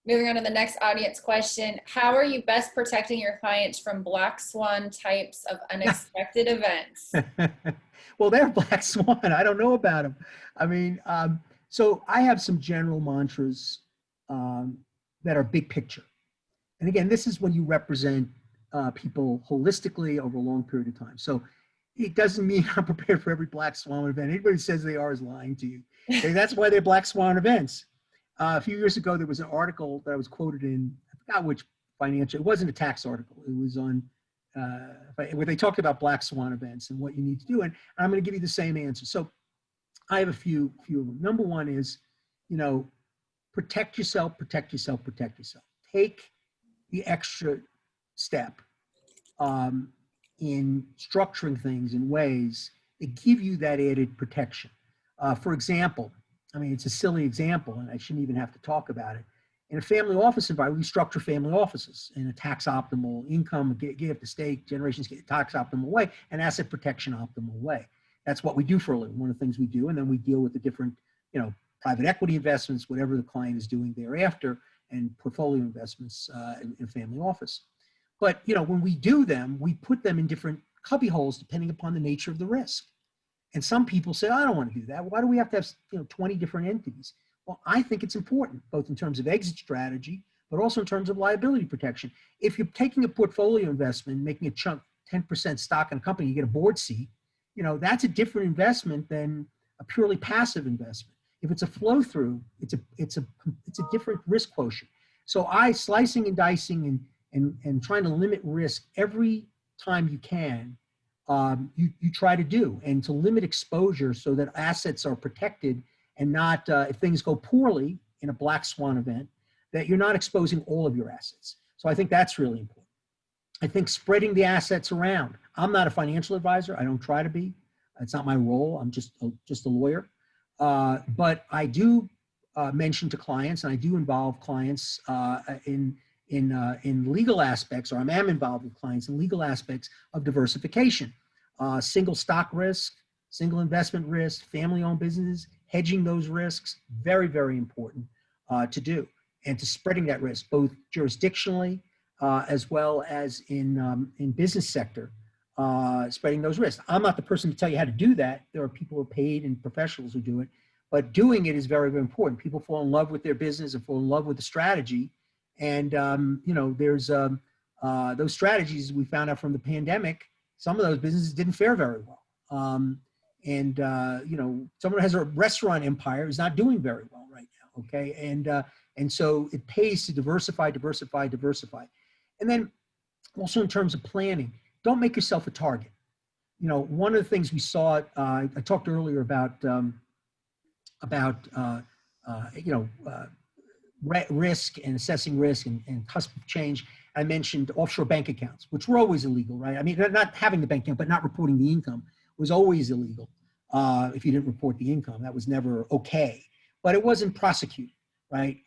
Moving on to the next audience question. How are you best protecting your clients from black swan types of unexpected events? Well, they're black swan. I don't know about them. I mean, so I have some general mantras that are big picture. And again, this is when you represent people holistically over a long period of time. So it doesn't mean I'm prepared for every black swan event. Anybody who says they are is lying to you. Okay, that's why they're black swan events. A few years ago, there was an article that I was quoted in, I forgot which financial, it wasn't a tax article. It was on, where they talked about black swan events and what you need to do. And I'm going to give you the same answer. So I have a few of them. Number one is, you know, protect yourself, protect yourself, protect yourself. Take the extra step in structuring things in ways that give you that added protection. For example, I mean, it's a silly example, and I shouldn't even have to talk about it. In a family office environment, we structure family offices in a tax optimal, income, gift, estate, generations, tax optimal way, and asset protection optimal way. That's what we do for a living, one of the things we do, and then we deal with the different, you know, private equity investments, whatever the client is doing thereafter, and portfolio investments in family office. But, you know, when we do them, we put them in different cubby holes depending upon the nature of the risk. And some people say, I don't want to do that. Why do we have to have, you know, 20 different entities? Well, I think it's important, both in terms of exit strategy, but also in terms of liability protection. If you're taking a portfolio investment, making a chunk, 10% stock in a company, you get a board seat, you know, that's a different investment than a purely passive investment. If it's a flow through, it's a different risk quotient. So slicing and dicing and trying to limit risk every time you can, you try to do, and to limit exposure so that assets are protected and not, if things go poorly in a black swan event, that you're not exposing all of your assets. So I think that's really important. I think spreading the assets around. I'm not a financial advisor. I don't try to be. It's not my role. I'm just a lawyer. But I do mention to clients, and I do involve clients in legal aspects, or I am involved with clients in legal aspects of diversification, single stock risk, single investment risk, family-owned businesses, hedging those risks, very, very important to do, and to spreading that risk both jurisdictionally as well as in business sector spreading those risks. I'm not the person to tell you how to do that. There are people who are paid and professionals who do it, but doing it is very, very important. People fall in love with their business and fall in love with the strategy. And, there's those strategies we found out from the pandemic, some of those businesses didn't fare very well. Someone who has a restaurant empire is not doing very well right now, okay? And so it pays to diversify. And then also in terms of planning, don't make yourself a target. One of the things we saw, I talked earlier about risk and assessing risk and cusp of change. I mentioned offshore bank accounts, which were always illegal, right? I mean, not having the bank account, but not reporting the income was always illegal. If you didn't report the income, that was never okay, but it wasn't prosecuted, right?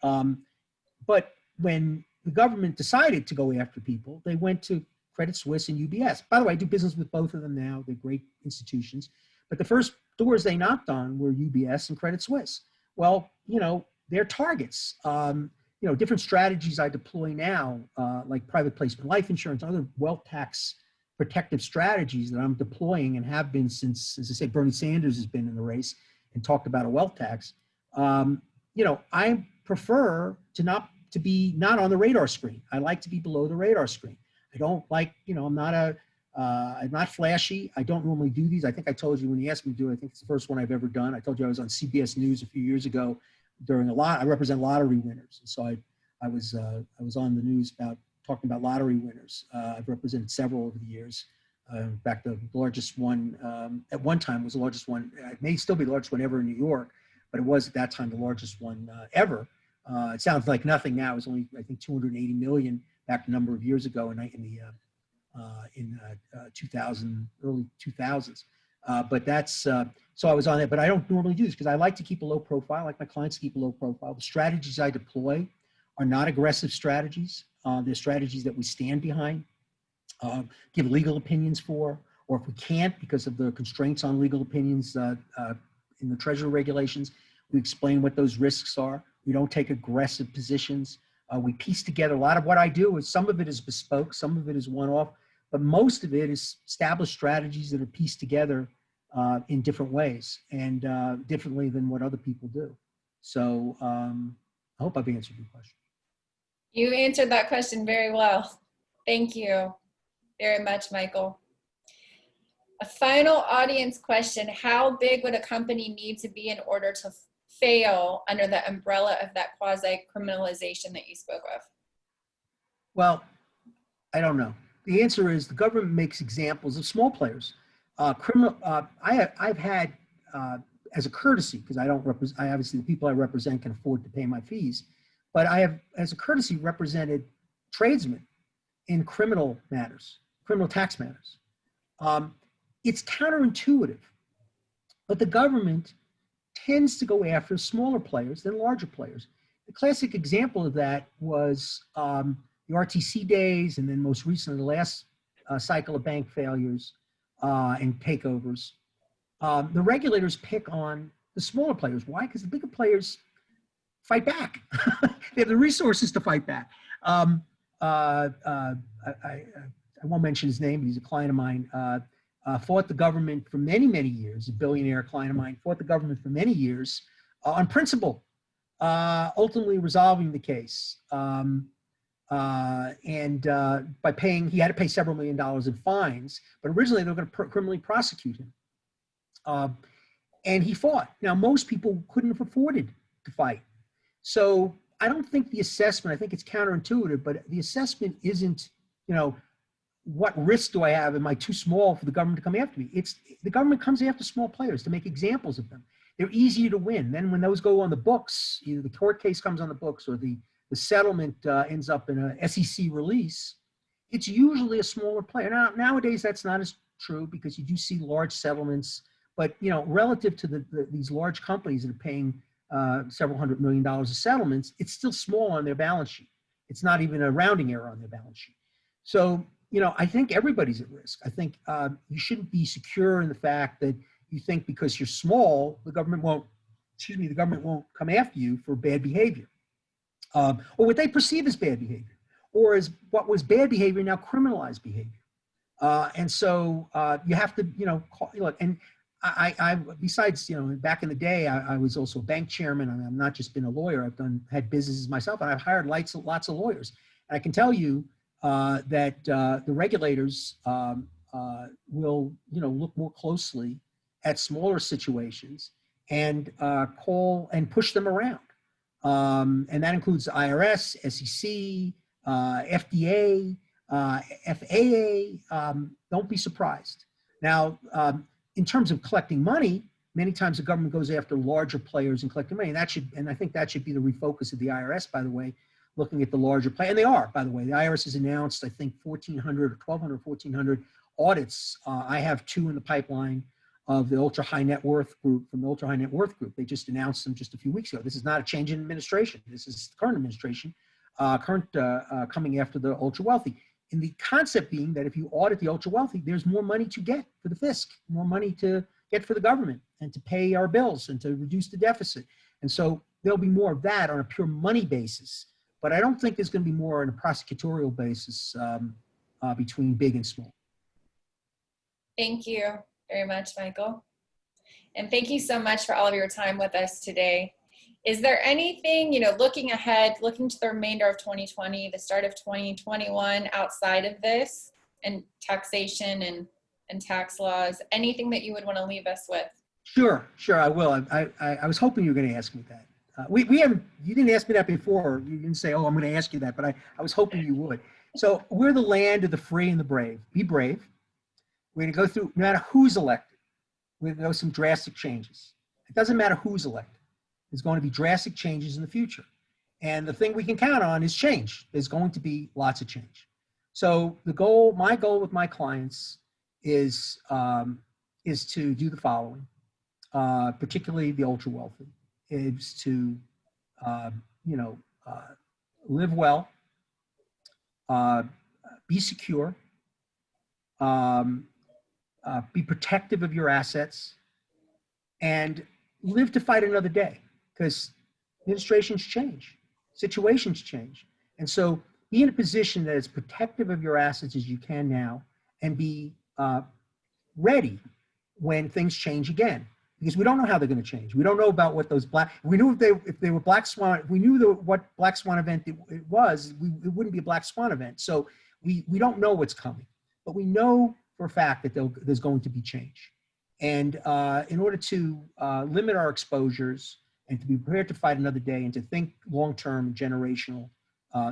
But when the government decided to go after people, they went to Credit Suisse and UBS. By the way, I do business with both of them now. They're great institutions. But the first doors they knocked on were UBS and Credit Suisse. Well, they're targets. Different strategies I deploy now, like private placement life insurance, other wealth tax protective strategies that I'm deploying and have been since, as I say, Bernie Sanders has been in the race and talked about a wealth tax. I prefer to be not on the radar screen. I like to be below the radar screen. I don't like, I'm not flashy. I don't normally do these. I think I told you when you asked me to do it, I think it's the first one I've ever done. I told you I was on CBS News a few years ago I represent lottery winners. And so I was on the news talking about lottery winners. I've represented several over the years. In fact, the largest one at one time was the largest one. It may still be the largest one ever in New York, but it was at that time the largest one ever. It sounds like nothing now. It was only, I think, 280 million back a number of years ago in the 2000, early 2000s. But that's, so I was on it, but I don't normally do this because I like to keep a low profile, I like my clients to keep a low profile. The strategies I deploy are not aggressive strategies. They're strategies that we stand behind, give legal opinions for, or if we can't because of the constraints on legal opinions in the Treasury regulations, we explain what those risks are. We don't take aggressive positions. We piece together a lot of what I do is some of it is bespoke, some of it is one-off, but most of it is established strategies that are pieced together in different ways and differently than what other people do. So I hope I've answered your question. You answered that question very well. Thank you very much, Michael. A final audience question. How big would a company need to be in order to fail under the umbrella of that quasi-criminalization that you spoke of? Well, I don't know. The answer is the government makes examples of small players. I've had, as a courtesy, because I obviously the people I represent can afford to pay my fees, but I have, as a courtesy, represented tradesmen in criminal matters, criminal tax matters. It's counterintuitive, but the government tends to go after smaller players than larger players. The classic example of that was the RTC days, and then most recently the last cycle of bank failures and takeovers. The regulators pick on the smaller players. Why? Because the bigger players fight back. They have the resources to fight back. I won't mention his name, but he's a client of mine. Fought the government for many, many years, a billionaire client of mine, fought the government for many years on principle, ultimately resolving the case. By paying, he had to pay several $1 million in fines, but originally they were going to criminally prosecute him. And he fought. Now, most people couldn't have afforded to fight. So I don't think the assessment, I think it's counterintuitive, but the assessment isn't, what risk do I have? Am I too small for the government to come after me? It's the government comes after small players to make examples of them. They're easier to win. Then when those go on the books, either the court case comes on the books or the settlement ends up in a SEC release, it's usually a smaller player. Now, nowadays, that's not as true because you do see large settlements, but relative to these large companies that are paying several $100 million of settlements, it's still small on their balance sheet. It's not even a rounding error on their balance sheet. So, I think everybody's at risk. I think you shouldn't be secure in the fact that you think because you're small, the government won't come after you for bad behavior. Or what they perceive as bad behavior, or as what was bad behavior now criminalized behavior. And so you have to, look, and I besides, back in the day, I was also a bank chairman. I've not just been a lawyer. I've had businesses myself, and I've hired lots of lawyers. And I can tell you that the regulators will, look more closely at smaller situations and call and push them around. And that includes the IRS, SEC, FDA, FAA. Don't be surprised. Now, in terms of collecting money, many times the government goes after larger players and collecting money. And I think that should be the refocus of the IRS, by the way, looking at the larger play. And they are, by the way. The IRS has announced, I think, 1,400 or 1,200, 1,400 audits. I have 2 in the pipeline of the ultra high net worth group, from the ultra high net worth group. They just announced them just a few weeks ago. This is not a change in administration. This is the current administration, coming after the ultra wealthy. And the concept being that if you audit the ultra wealthy, there's more money to get for the fisc, more money to get for the government and to pay our bills and to reduce the deficit. And so there'll be more of that on a pure money basis. But I don't think there's going to be more on a prosecutorial basis between big and small. Thank you very much, Michael. And thank you so much for all of your time with us today. Is there anything, looking ahead, looking to the remainder of 2020, the start of 2021, outside of this and taxation and tax laws, anything that you would want to leave us with? Sure, I will. I was hoping you were going to ask me that. You didn't ask me that before. You didn't say, oh, I'm going to ask you that, but I was hoping you would. So we're the land of the free and the brave. Be brave. We're going to go through, no matter who's elected, we're going to go some drastic changes. It doesn't matter who's elected. There's going to be drastic changes in the future. And the thing we can count on is change. There's going to be lots of change. So my goal with my clients is to do the following, particularly the ultra wealthy, is to, live well, be secure, be protective of your assets, and live to fight another day, because administrations change, situations change. And so be in a position that is protective of your assets as you can now, and be ready when things change again, because we don't know how they're going to change. We don't know about what those we knew if they were black swan, if we knew what black swan event it was, it wouldn't be a black swan event. So we don't know what's coming, but we know for a fact that there's going to be change. And in order to limit our exposures and to be prepared to fight another day and to think long-term, generational,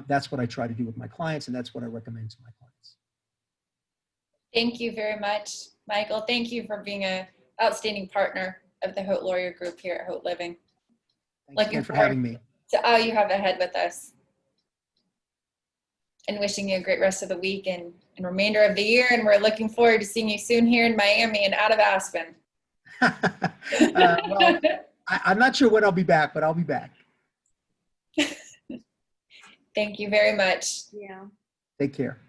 that's what I try to do with my clients, and that's what I recommend to my clients. Thank you very much, Michael. Thank you for being an outstanding partner of the Haute Lawyer Group here at Haute Living. Thanks again for having me. To all you have ahead with us. And wishing you a great rest of the week and remainder of the year. And we're looking forward to seeing you soon here in Miami and out of Aspen. Well, I'm not sure when I'll be back, but I'll be back. Thank you very much. Yeah. Take care.